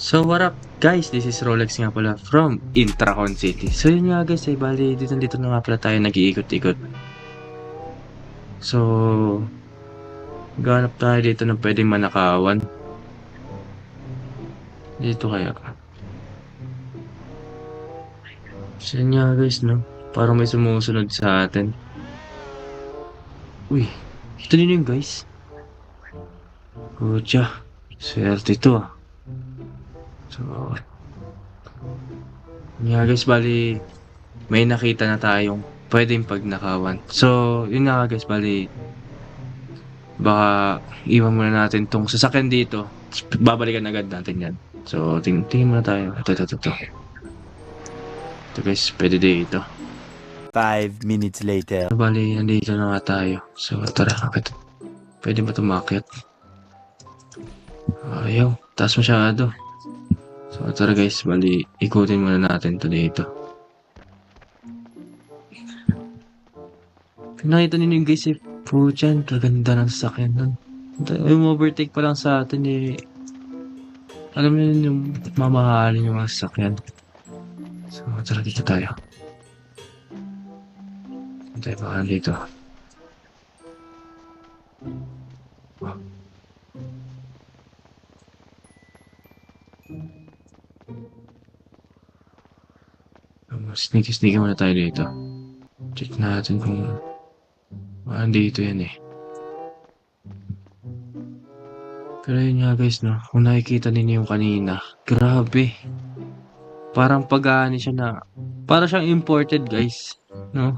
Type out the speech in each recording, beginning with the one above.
So what up guys, this is Rolex nga pala from Intracon City. So yun nga guys, bali dito na nga pala tayo nag-iikot-ikot. So ganap tayo dito na pwedeng manakawan. Dito kaya. So yun nga guys, no? Parang may sumusunod sa atin. Uy, ito din yun guys. Kutya, swerte ito ah. So yun nga guys, bali may nakita na tayong pwedeng pagnakawan. So yun nga guys, bali baka iwan muna natin tong sasakyan dito. Babalikan agad natin yan. So, tingin muna tayo. Ito. Ito guys, pwede dito. 5 minutes later. So, bali, nandito na nga tayo. So, tara. Pwede ba tumakyat? Ayaw. Taas masyado. So, tara guys. Bali, ikutin muna natin to dito. Pinakita ninyo yung guys po dyan. Kaganda ng sasakyan nun. Yung overtake pa lang sa atin alam niyo yung mamahalin yung mga sasakyan. So, tara dito tayo. Tayo baka dito. Wow. Sneaky muna tayo dito. Check natin kung dito yan eh. Pero yun nga guys, no? Kung nakikita ninyo yung kanina, grabe. Parang pag-aani siya na, para siyang imported guys, no?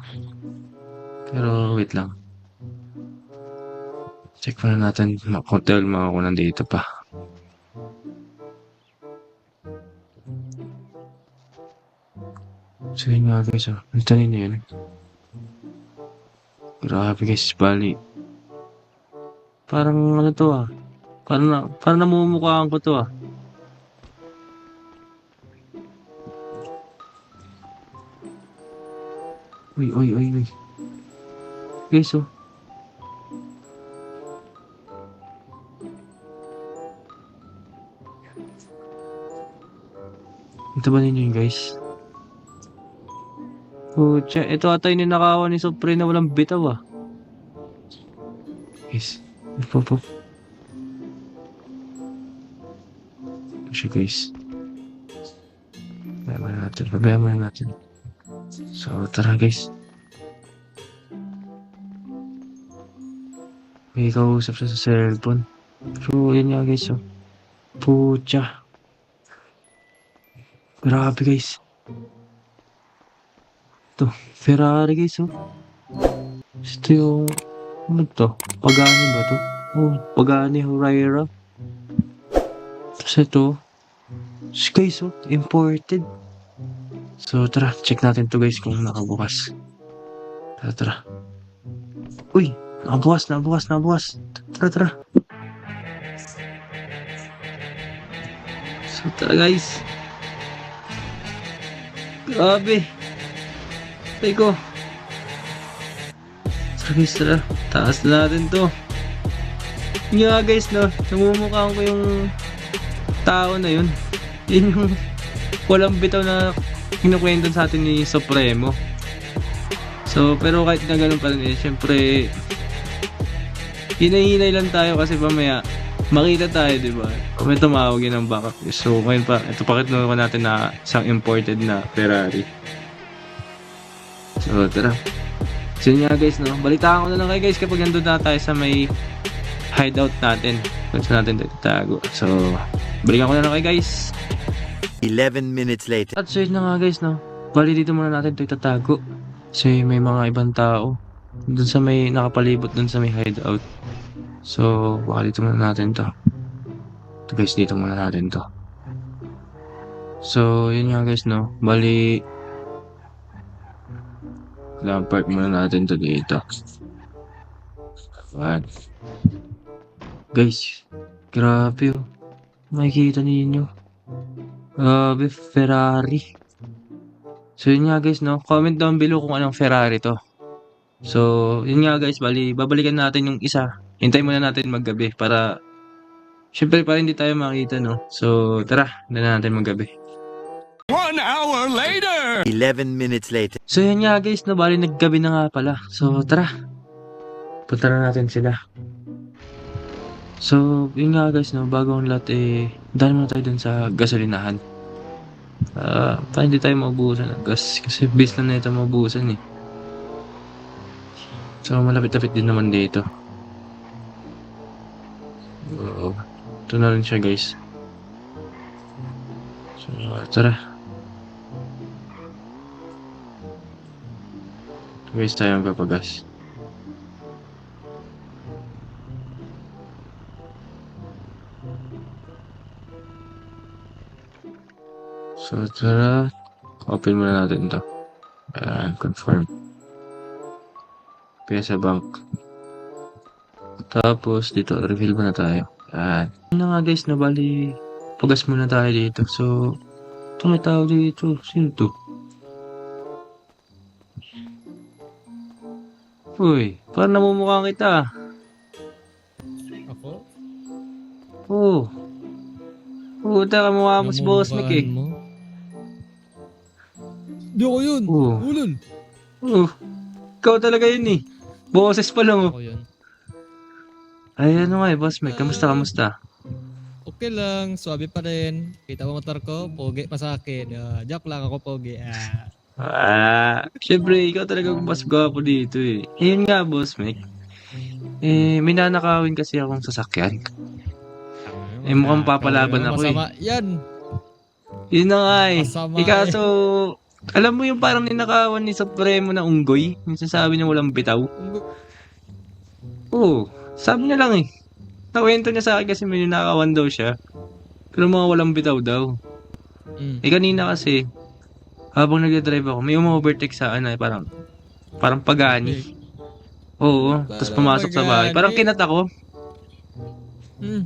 Pero wait lang. Check muna natin hotel mga kung nandito pa. So yun nga guys, oh. Ito ninyo yun. Grabe guys, bali. Parang ano to ah. Parang namumukhaan ko to ah. Uy. Guys oh. Ito ba ninyo yun guys? Pucha, ito ata yung ninakawan ni Sopre na walang bitaw ah. Guys, pop. Siya guys. Pabayaan muna natin. So, tara guys. May kausap siya sa cellphone. So, yun nga guys oh. Pucha. Grabe guys. Ito, Ferrari guys oh. Ito yung, ano to? Pagani ba to? Oh, Pagani Huayra. Tapos ito, guys oh, imported. So tara, check natin to guys kung nakabukas. Tara. Uy, nakabukas. Tara. So tara guys. Grabe. Teko. Tara. Taas na natin to. Yun nga guys no, namumukhaan ko yung tao na yun. Yun yung walang bitaw na kinukwento sa atin ni Supremo. So, pero kahit na ganun pa rin syempre hinay lang tayo kasi mamaya makita tayo, diba? Kung may tumawag yun ng backup. So, ngayon pa, ito pakita natin na isang imported na Ferrari. So, tara. So, yun nga guys, no? Balitaan ko na lang kayo guys kapag nandun na tayo sa may hideout natin. Kung saan natin tayo tatago. So, balikan ko na lang kayo guys. 11 minutes later. At so yun na nga guys, no? Bali dito muna natin ito itatago. Kasi may mga ibang tao dun sa may nakapalibot dun sa may hideout. So, baka dito muna natin to. Ito guys, dito muna natin to. So, yun nga guys, no? Bali park muna natin to dito. Ayan. Guys, grabe oh. Makikita ninyo. Grabe, Ferrari. So yun nga guys, no? Comment down below kung anong Ferrari to. So, yun nga guys, bali babalikan natin yung isa. Hintayin muna natin maggabi para Siyempre, para hindi tayo makita, no? So, tara, na natin maggabi. 11 minutes later. So, yan nga guys, no? Bali, naggabi na nga pala. So, tara. Punta na natin sila. So, yun nga guys, no? Bago ang lahat, dahil muna tayo dun sa gasolinahan. Para hindi tayo maubusan ng gas. Kasi bis lang na ito maubusan, eh. So, malapit-lapit din naman dito. Oo. Ito na rin siya, guys. So, tara. Guys, tayo magpapagas. So, tara. Open muna natin to. Ayan, confirm. Kaya sa bank. Tapos, dito, reveal muna tayo. Ayan. Yun na nga guys, nabali. Pagas muna tayo dito. So, ito may tao dito. Sino to? Uy, parang namumukha kita. Ako? Oo. Puta ka mukha mo si Boss Mick eh. Namumukhaan mo? Di ako yun. Oo. Ulol. Ikaw talaga yun eh. Boses pa lang oh. Ako yun. Ay ano nga eh, Boss Mick. Kamusta? Okay lang. Swabe pa rin. Kita mo motor ko. Pogi pa sa akin. Joke lang ako pogi. Syempre, ikaw talaga mas gwapo dito eh. Yun nga, Boss Mick. May nanakawin kasi akong sasakyan. Mukhang papalaban ako eh. Masama. Yan. Yun na nga eh. Masama Ikaso, alam mo yung parang ninakawan ni Supremo na unggoy? Yung sasabi niya walang bitaw? Oo, sabi niya lang eh. Nakwento niya sa akin kasi may ninakawan daw siya. Pero mga walang bitaw daw. Kanina kasi, habang nagdadrive ako, may umu-overtake sa parang pagani. Oo, tapos pumasok sa bahay. Parang kinat ako.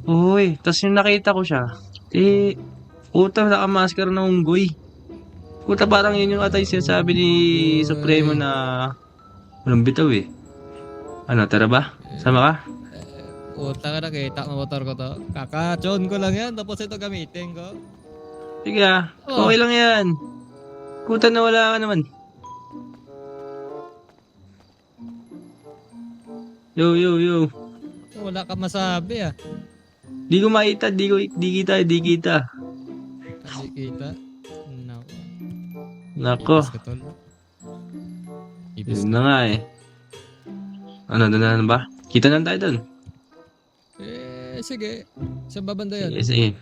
Uy, tapos yung nakita ko siya, puta, nakamaskara ng unggoy. Puta, parang yun yung atay sinasabi ni Supremo na walang bitaw eh. Ano, tara ba? Sama ka? Puta ka na, kita mo motor ko to. Kakachon ko lang yan, tapos ito gamitin ko. Sige okay lang yan. Puta, nawala ka naman. Yo. Wala ka masabi Di ko makita, di kita. Hindi kita. Nako. Ibis Yun na nga eh. Ano, doon na ba? Kita na tayo doon. Sige. Saan babanda yan? Sige.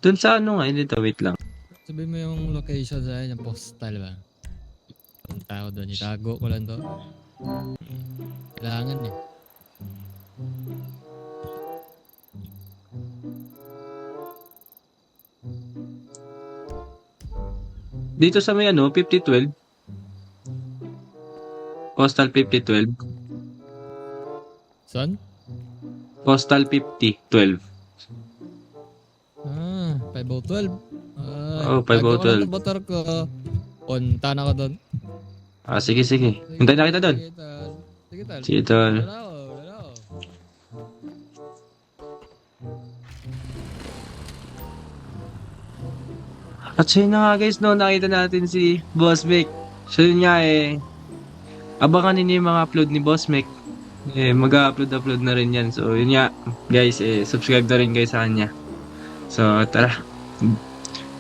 Doon sa ano nga, dito, wait lang. Sabihin mo yung location sa akin, yung postal ba? Punta ko doon, itago ko lang to. Kailangan eh. Dito sa may 5012. Postal 5012. Saan? Postal 5012. 5012. Oo, 5012. Motor ko. Punta na ko doon. Sige. Hintayin na kita doon. Sige, tal. Sige, tol. Wala ako. At so yun na nga guys, no, nakita natin si Boss Mick. So yun nga abangan ninyo yung mga upload ni Boss Mick. Mag-upload na rin yan. So yun nga, guys, subscribe na rin guys sa kanya. So tara.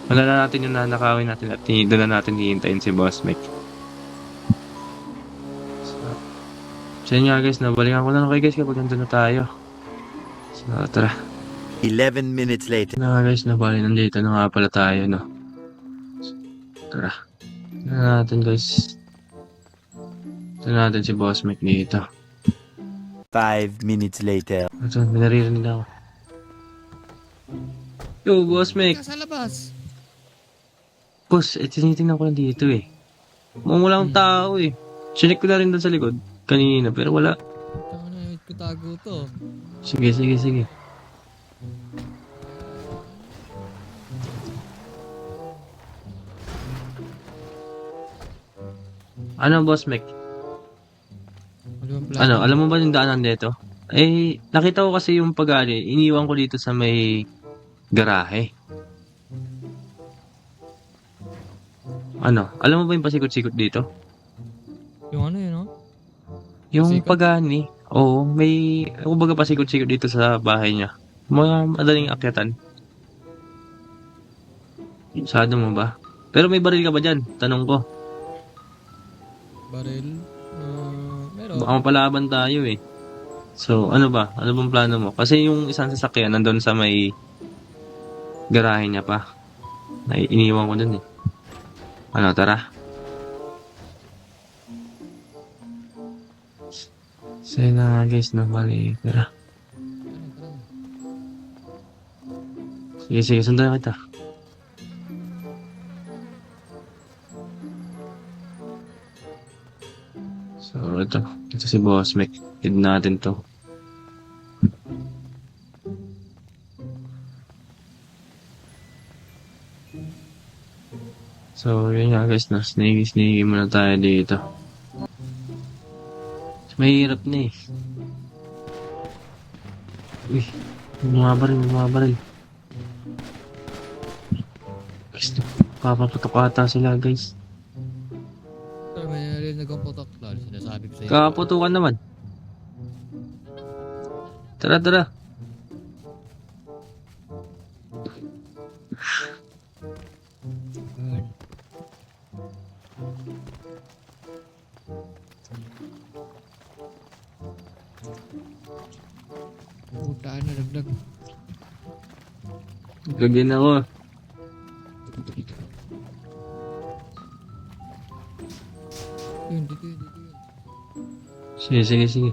Wala na natin yung nanakawin natin at doon na natin hihintayin si Boss Mick. So yun nga guys, nabalikan ko na kayo guys kapag nandun na tayo. So tara. 11 minutes later. Na guys, nabali nandito na nga pala tayo, no. Tara. Tignan natin guys. Tignan natin si Boss Mick dito. 5 minutes later. Ito, may naririnig ako. Yo, Boss Mick. Sa labas. Boss, tinitingnan ko lang dito eh. Mukhang walang tao eh. Sinek ko na rin doon sa likod kanina, pero wala. Tama na, wait ko tago to. Sige. Ano, Boss Mick? Ano bang plano? Ano, alam mo ba yung daanan dito? Eh, nakita ko kasi yung Pagani, iniwan ko dito sa may garahe. Ano, alam mo ba yung pasikot-sikot dito? Yung ano yun, no? Yung Pasikot? Pagani, oo, may, kumbaga pasikot-sikot dito sa bahay niya. Mga madaling akyatan. Sado mo ba? Pero may baril ka ba dyan? Tanong ko. Baril? Meron. Baka mapalaban tayo eh. So, ano ba? Ano bang plano mo? Kasi yung isang sasakyan nandun sa may garahe niya pa. Iniwan ko dun eh. Ano, tara. Sige na nga guys, no? Bali, tara. Sige, sige, sundan kita. So, ito si Boss Mick. Hid natin to. So, yun nga guys, no? Sneaky muna tayo dito. Mahirap na eh. Uy, may mga baril. Guys, papaputok ata sila guys. Pero may narinig akong putok. Lalo, sinasabi ko sa'yo. Kakaputukan naman. Tara, tara. Putaan na, dagdag. Gagawin ako. Yun, dito yun. Sige, sige, sige.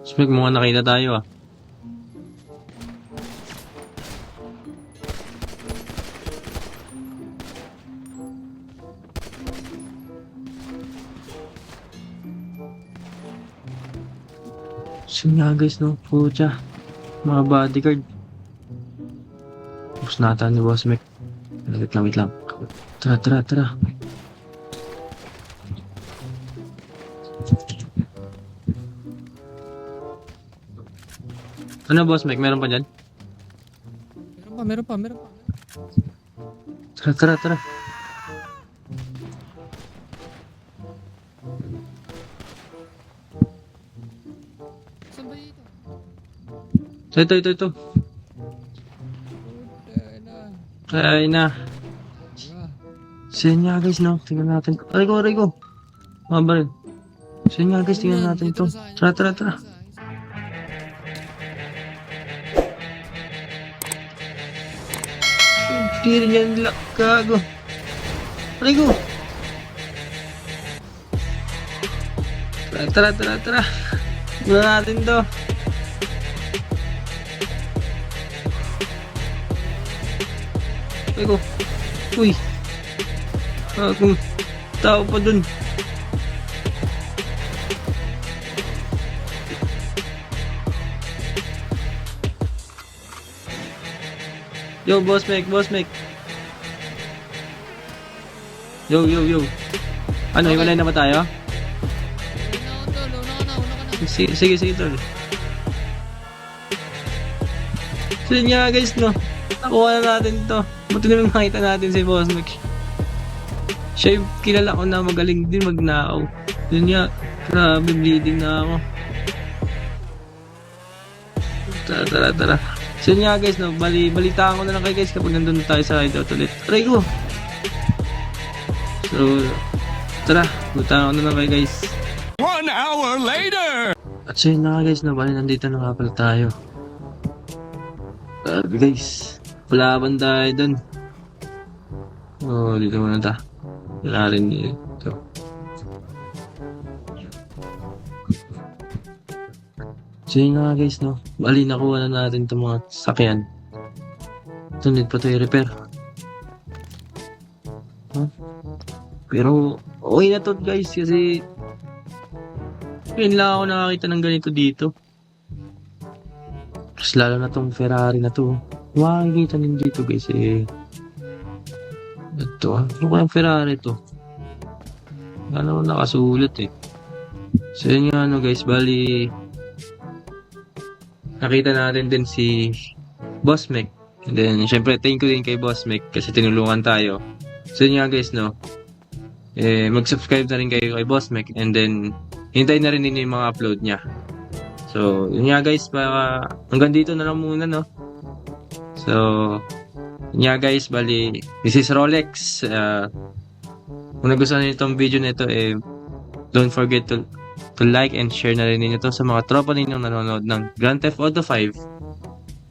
Spek, mga nakita tayo ah. Sige nga guys, no? Pucha. Mga bodyguard. Tapos nata ni Boss Mick. Wait lang. Tara. Ano Boss Mick? Meron pa dyan? Meron pa. Tara. Saan ba dito? So, ito. Ay na. Sige nga guys, no? Tingnan natin. Aray ko. Mga baril. Sige nga guys, tingnan natin ito. Tara. Tira niya nila. Gago. Aray ko. Tara. Muna natin to. Aray ko. Uy. Kung tao pa dun. Yo, Boss Mick. Yo. Ano, hiwalay na ba tayo? Una ka na. Sige, tol. So yun nga guys, no? Nakuha na natin to. Buti na makita natin si Boss Mick. Siya yung kilala ko na magaling din magnakaw. Yun nga, grabe bleeding na ako. Tara. So yun nga guys, no? Balitaan ko na lang kayo guys kapag nandun tayo sa hideout ulit. Aray ko! So, tara, balitaan ko na lang kayo guys. 1 hour later! At so yun na nga guys, no? Bali nandito na nga pala tayo. Guys, palaban tayo dun. Oh, dito muna ta. Wala rin ito. So yun na nga guys, no? Bali, nakuha na natin itong mga sakyan. Ito, need pa ito i-repair. Huh? Pero, okay na to guys, kasi yun lang ako nakakita ng ganito dito. Plus lalo na tong Ferrari na to. makikita din dito guys eh. Ito ano kayang Ferrari to? Ano nakasulat eh. So yun nga ano guys, bali nakita natin din si Boss Mec. And then syempre thank you din kay Boss Mec kasi tinulungan tayo. So yun nga guys no, mag-subscribe na rin kayo kay Boss Mec and then hintayin na rin din yung mga upload niya. So yun nga guys, hanggang dito na lang muna no. So yun nga guys, bali this is Rolex. Kung nagustuhan niyo itong video nito don't forget to like and share na rin ninyo to sa mga tropa ninyong nanonood ng Grand Theft Auto 5.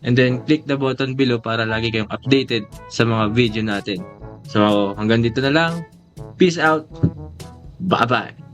And then click the button below para lagi kayong updated sa mga video natin. So hanggang dito na lang. Peace out. Bye bye.